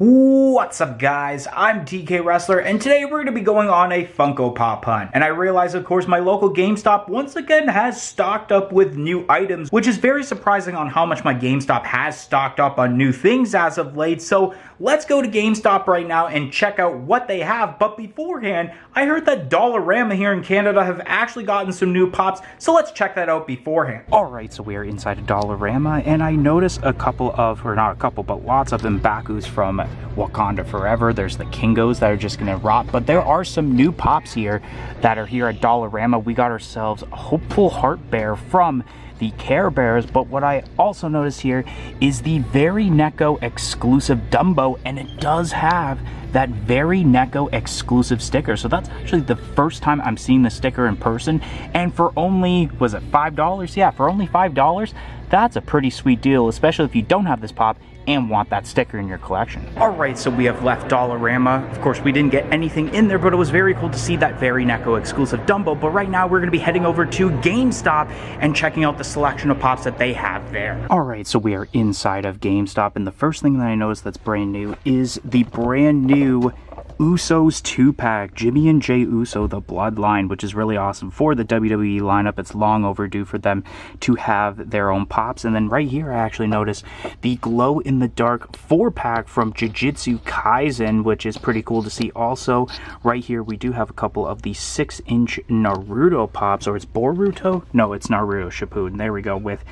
What's up, guys? I'm TK Wrestler, and today we're going to be going on a Funko Pop hunt. And I realize, of course, my local GameStop once again has stocked up with new items, which is very surprising on how much my GameStop has stocked up on new things as of late. So let's go to GameStop right now and check out what they have. But beforehand, I heard that Dollarama here in Canada have actually gotten some new pops, so let's check that out beforehand. Alright, so we are inside a Dollarama, and I noticed a couple of, or not a couple, but lots of M'Bakus from Wakanda Forever. There's the Kingos that are just gonna rot, but there are some new pops here that are here at Dollarama. We got ourselves a Hopeful Heart Bear from the Care Bears, but what I also noticed here is the Very Neko exclusive Dumbo, and it does have that Very Neko exclusive sticker. So that's actually the first time I'm seeing the sticker in person, and for only, was it $5? Yeah, for only $5, that's a pretty sweet deal, especially if you don't have this pop and want that sticker in your collection. Alright, so we have left Dollarama. Of course, we didn't get anything in there, but it was very cool to see that Very Neko exclusive Dumbo. But right now, we're going to be heading over to GameStop and checking out the selection of pops that they have there. Alright, so we are inside of GameStop, and the first thing that I noticed that's brand new is the brand new Usos 2-pack, Jimmy and Jey Uso, the Bloodline, which is really awesome for the WWE lineup. It's long overdue for them to have their own pops. And then right here, I actually noticed the glow-in-the-dark 4-pack from Jujutsu Kaisen, which is pretty cool to see. Also, right here, we do have a couple of the 6-inch Naruto pops, or it's Boruto? No, it's Naruto Shippuden. There we go, with...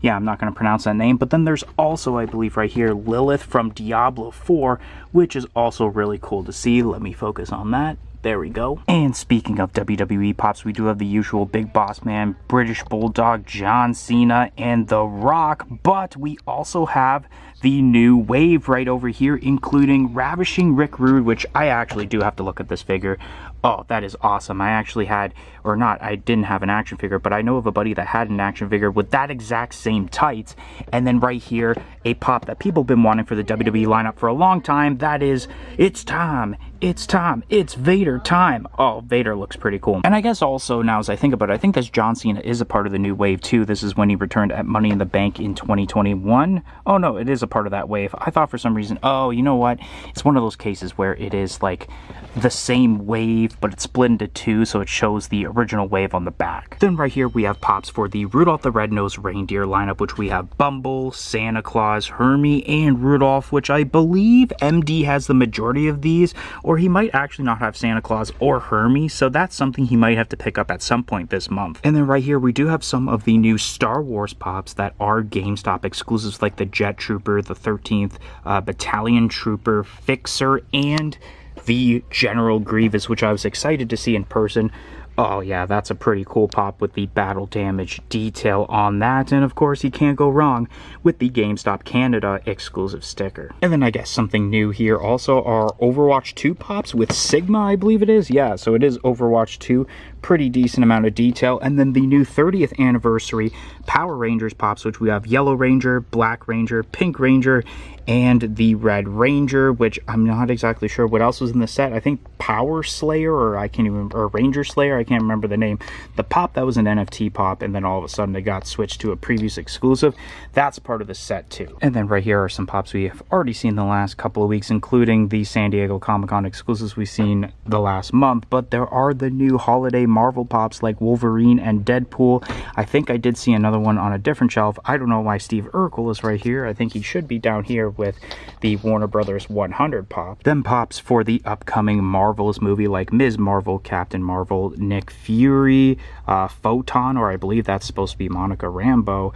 yeah, I'm not going to pronounce that name, but then there's also, I believe right here, Lilith from Diablo 4, which is also really cool to see. Let me focus on that. There we go. And speaking of WWE pops, we do have the usual Big Boss Man, British Bulldog, John Cena, and The Rock, but we also have the new wave right over here, including Ravishing Rick Rude, which I actually do have to look at this figure. Oh, that is awesome. I actually had, or not, I didn't have an action figure, but I know of a buddy that had an action figure with that exact same tights. And then right here, a pop that people have been wanting for the WWE lineup for a long time. That is, it's time. It's time. It's Vader time. Oh, Vader looks pretty cool. And I guess also, now as I think about it, I think this John Cena is a part of the new wave too. This is when he returned at Money in the Bank in 2021. Oh no, it is a part of that wave. I thought for some reason, oh, you know what? It's one of those cases where it is like the same wave, but it's split into two, so it shows the original wave on the back. Then right here, we have pops for the Rudolph the Red-Nosed Reindeer lineup, which we have Bumble, Santa Claus, Hermie, and Rudolph, which I believe MD has the majority of these, or he might actually not have Santa Claus or Hermie, so that's something he might have to pick up at some point this month. And then right here, we do have some of the new Star Wars pops that are GameStop exclusives, like the Jet Trooper, the 13th Battalion Trooper, Fixer, and the General Grievous, which I was excited to see in person. Oh yeah, that's a pretty cool pop with the battle damage detail on that. And of course, you can't go wrong with the GameStop Canada exclusive sticker. And then I guess something new here also are Overwatch 2 pops with Sigma, I believe it is. Yeah, so it is Overwatch 2. Pretty decent amount of detail. And then the new 30th anniversary Power Rangers pops, which we have Yellow Ranger, Black Ranger, Pink Ranger, and the Red Ranger, which I'm not exactly sure what else was in the set. I think Power Slayer, or I can't even, or Ranger Slayer, I can't remember the name. The pop, that was an NFT pop, and then all of a sudden it got switched to a previous exclusive. That's part of the set too. And then right here are some pops we have already seen the last couple of weeks, including the San Diego Comic-Con exclusives we've seen the last month, but there are the new holiday Marvel pops like Wolverine and Deadpool. I think I did see another one on a different shelf. I don't know why Steve Urkel is right here. I think he should be down here with the Warner Brothers 100 pop. Then pops for the upcoming Marvels movie like Ms. Marvel, Captain Marvel, Nick Fury, Photon, or I believe that's supposed to be Monica Rambeau,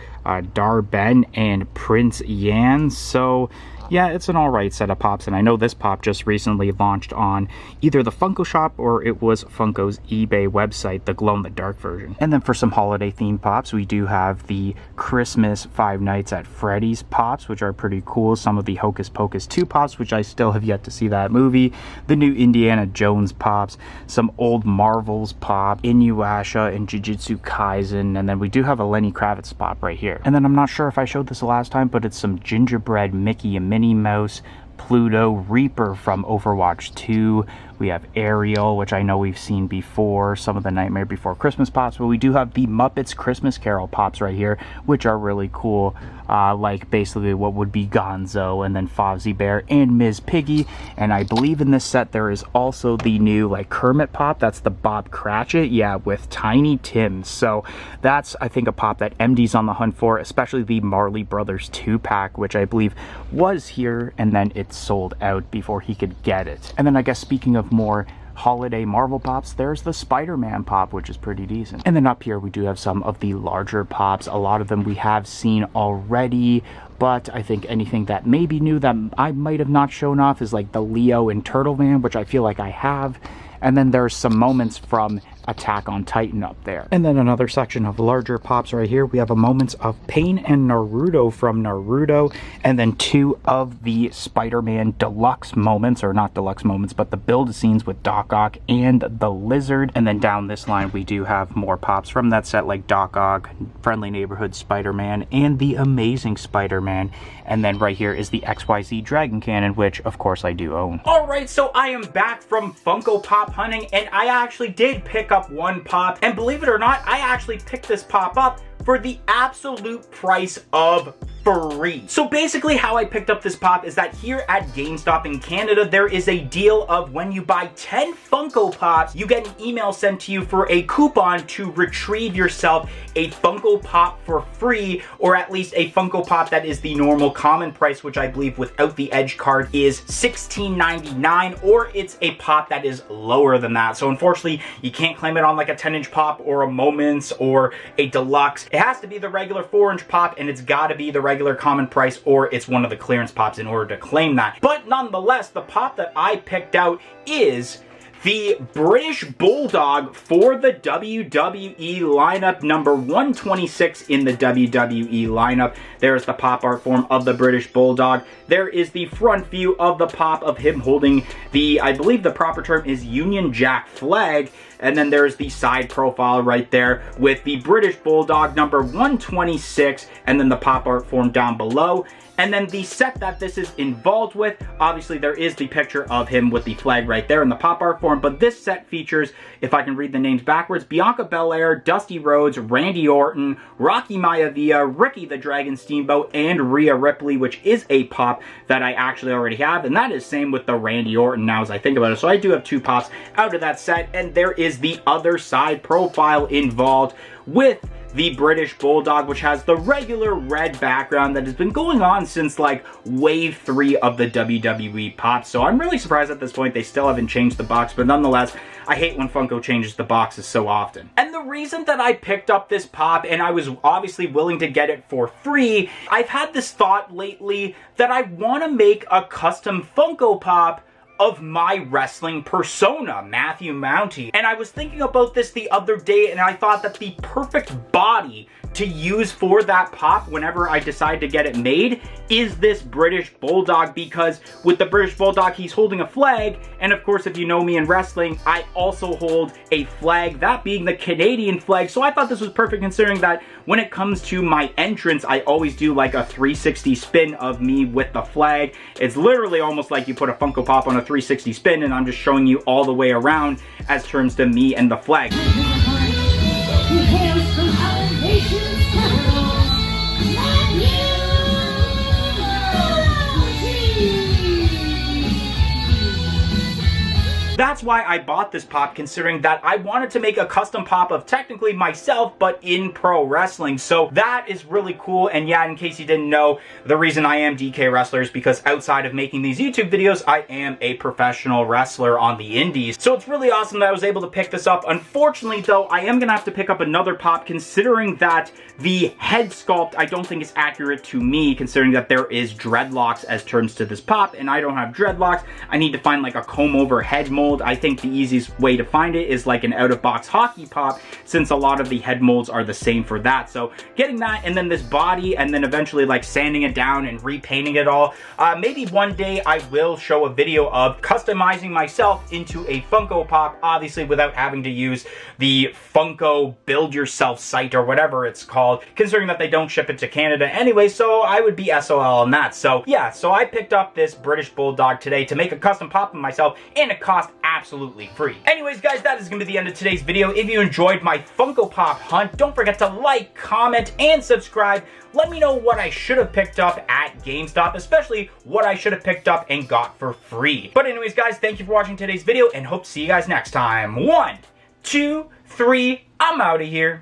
Dar-Ben, and Prince Yan. So yeah, it's an alright set of pops, and I know this pop just recently launched on either the Funko shop or it was Funko's eBay website, the glow-in-the-dark version. And then for some holiday-themed pops, we do have the Christmas Five Nights at Freddy's pops, which are pretty cool. Some of the Hocus Pocus 2 pops, which I still have yet to see that movie. The new Indiana Jones pops, some old Marvels pop, Inuyasha and Jujutsu Kaisen, and then we do have a Lenny Kravitz pop right here. And then I'm not sure if I showed this last time, but it's some gingerbread Mickey and Minnie Mouse, Pluto, Reaper from Overwatch 2, We have Ariel, which I know we've seen before, some of the Nightmare Before Christmas pops, but we do have the Muppets Christmas Carol pops right here, which are really cool. Like basically what would be Gonzo, and then Fozzie Bear and Ms. Piggy. And I believe in this set there is also the new like Kermit pop. That's the Bob Cratchit, yeah, with Tiny Tim. So that's, I think, a pop that MD's on the hunt for, especially the Marley Brothers 2-pack, which I believe was here and then it sold out before he could get it. And then I guess speaking of more holiday Marvel pops, there's the Spider-Man pop, which is pretty decent. And then up here we do have some of the larger pops. A lot of them we have seen already, but I think anything that may be new that I might have not shown off is like the Leo and Turtle Man, which I feel like I have. And then there's some moments from Attack on Titan up there. And then another section of larger pops right here. We have a Moments of Pain and Naruto from Naruto, and then 2 of the Spider-Man deluxe moments, or not deluxe moments, but the build scenes with Doc Ock and the Lizard. And then down this line we do have more pops from that set, like Doc Ock, Friendly Neighborhood Spider-Man, and the Amazing Spider-Man. And then right here is the XYZ Dragon Cannon, which of course I do own. Alright, so I am back from Funko Pop hunting, and I actually did pick up one pop, and believe it or not, I actually picked this pop up for the absolute price of free. So basically how I picked up this pop is that here at GameStop in Canada, there is a deal of when you buy 10 Funko Pops, you get an email sent to you for a coupon to retrieve yourself a Funko Pop for free, or at least a Funko Pop that is the normal common price, which I believe without the edge card is $16.99, or it's a pop that is lower than that. So unfortunately, you can't claim it on like a 10-inch pop or a Moments or a deluxe. It has to be the regular 4-inch pop, and it's got to be the regular common price, or it's one of the clearance pops in order to claim that. But nonetheless, the pop that I picked out is the British Bulldog for the WWE lineup, number 126 in the WWE lineup. There's the pop art form of the British Bulldog. There is the front view of the pop of him holding the, I believe the proper term is Union Jack flag. And then there's the side profile right there with the British Bulldog number 126, and then the pop art form down below. And then the set that this is involved with, obviously there is the picture of him with the flag right there in the pop art form, but this set features, if I can read the names backwards, Bianca Belair, Dusty Rhodes, Randy Orton, Rocky Maivia, Ricky the Dragon Steamboat, and Rhea Ripley, which is a pop that I actually already have, and that is same with the Randy Orton now as I think about it. So I do have 2 pops out of that set, and there is the other side profile involved with the British Bulldog, which has the regular red background that has been going on since like wave 3 of the WWE pops. So I'm really surprised at this point they still haven't changed the box, but nonetheless, I hate when Funko changes the boxes so often. And the reason that I picked up this pop, and I was obviously willing to get it for free, I've had this thought lately that I want to make a custom Funko Pop of my wrestling persona, Matthew Mountie. And I was thinking about this the other day, and I thought that the perfect body to use for that pop whenever I decide to get it made is this British Bulldog, because with the British Bulldog, he's holding a flag, and of course, if you know me in wrestling, I also hold a flag, that being the Canadian flag. So I thought this was perfect, considering that when it comes to my entrance, I always do like a 360 spin of me with the flag. It's literally almost like you put a Funko Pop on a 360 spin, and I'm just showing you all the way around as terms to me and the flag. That's why I bought this pop, considering that I wanted to make a custom pop of technically myself, but in pro wrestling. So that is really cool. And yeah, in case you didn't know, the reason I am DK Wrestler is because outside of making these YouTube videos, I am a professional wrestler on the indies. So it's really awesome that I was able to pick this up. Unfortunately though, I am gonna have to pick up another pop, considering that the head sculpt I don't think is accurate to me, considering that there is dreadlocks as terms to this pop, and I don't have dreadlocks. I need to find like a comb over head mold. I think the easiest way to find it is like an out-of-box hockey pop, since a lot of the head molds are the same for that. So getting that, and then this body, and then eventually like sanding it down and repainting it all. Maybe one day I will show a video of customizing myself into a Funko Pop, obviously without having to use the Funko Build Yourself site or whatever it's called, considering that they don't ship it to Canada anyway, so I would be SOL on that. So yeah, so I picked up this British Bulldog today to make a custom pop of myself, and it cost absolutely free. Anyways, guys, that is going to be the end of today's video. If you enjoyed my Funko Pop hunt, don't forget to like, comment, and subscribe. Let me know what I should have picked up at GameStop, especially what I should have picked up and got for free. But anyways, guys, thank you for watching today's video, and hope to see you guys next time. 1, 2, 3, I'm out of here.